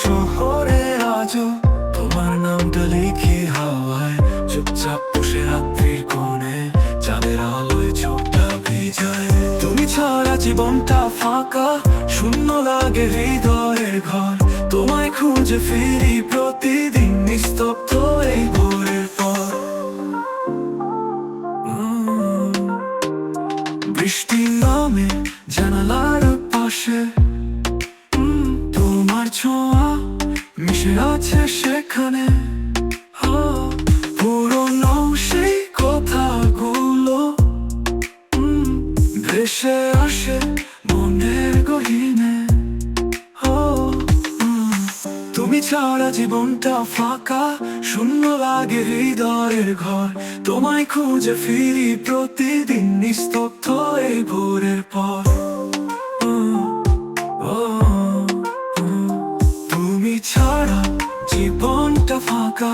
শহরে আজও তোমার নামটা লিখি হাওয়ায়, চুপচাপ বসে রাত্রির কোণে চাঁদের আলোয় চোখটা ভিজায়। তুমি ছাড়া জীবনটা ফাঁকা, শূন্য লাগে হৃদয়ের ঘর। তোমায় খুঁজে ফিরি প্রতিদিন, নিস্তব্ধ এই ভোরের পর। বৃষ্টি নামে জানালার পাশে, তোমার ছোঁয়া মিশে আছে সেখানে। পুরনো সেই কথাগুলো ভেসে আসে মনের গহীনে। তুমি ছাড়া জীবনটা ফাঁকা, শূন্য লাগে হৃদয়ের ঘর। তোমায় খুঁজে ফিরি প্রতিদিন, নিস্তব্ধ এই ভোরের পর। তুমি ছাড়া জীবনটা ফাঁকা,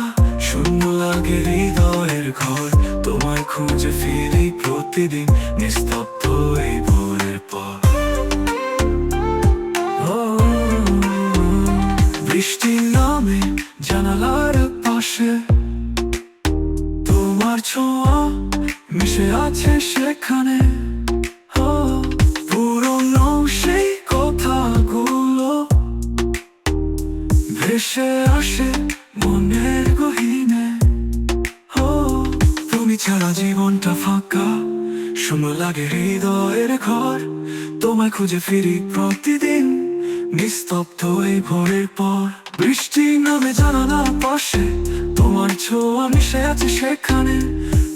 শূন্য লাগে হৃদয়ের ঘর। তোমায় খুঁজে ফিরি প্রতিদিন, নিস্তব্ধ এই ভোরের পর। বৃষ্টি নামে জানালার পাশে, তোমার ছোঁয়া মিশে আছে সেখানে। পুরনো সেই কথাগুলো ভেসে আসে মনের গহীনে। তুমি ছাড়া জীবনটা ফাঁকা, শূন্য লাগে হৃদয়ের ঘর। তোমায় খুঁজে ফিরি প্রতিদিন, নিস্তব্ধ এই ভোরের পর। বৃষ্টি নামে জানালার পাশে, তোমার ছোঁয়া মিশে আছে সেখানে।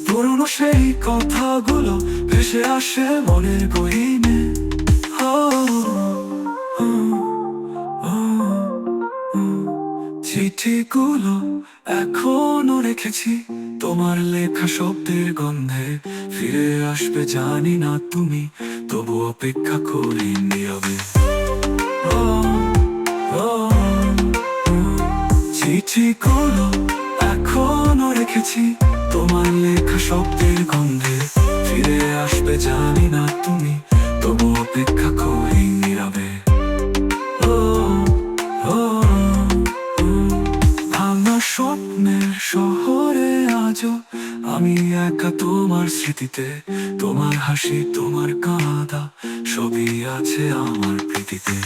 পুরনো সেই কথাগুলো ভেসে আসে মনের গহীনে। চিঠিগুলো এখনো রেখেছি তোমার লেখা শব্দের গন্ধে। ফিরে আসবে জানি না তুমি, তবু অপেক্ষা করি নীরবে। চিঠিগুলো এখনো রেখেছি তোমার লেখা শব্দের গন্ধে। ফিরে আসবে জানি না তুমি, তবু অপেক্ষা করি নীরবে। ভাঙা স্বপ্নের শহরে আজও আমি একা তোমার স্মৃতিতে। তোমার হাসি, তোমার কাঁদা সবই আছে আমার প্রীতিতে।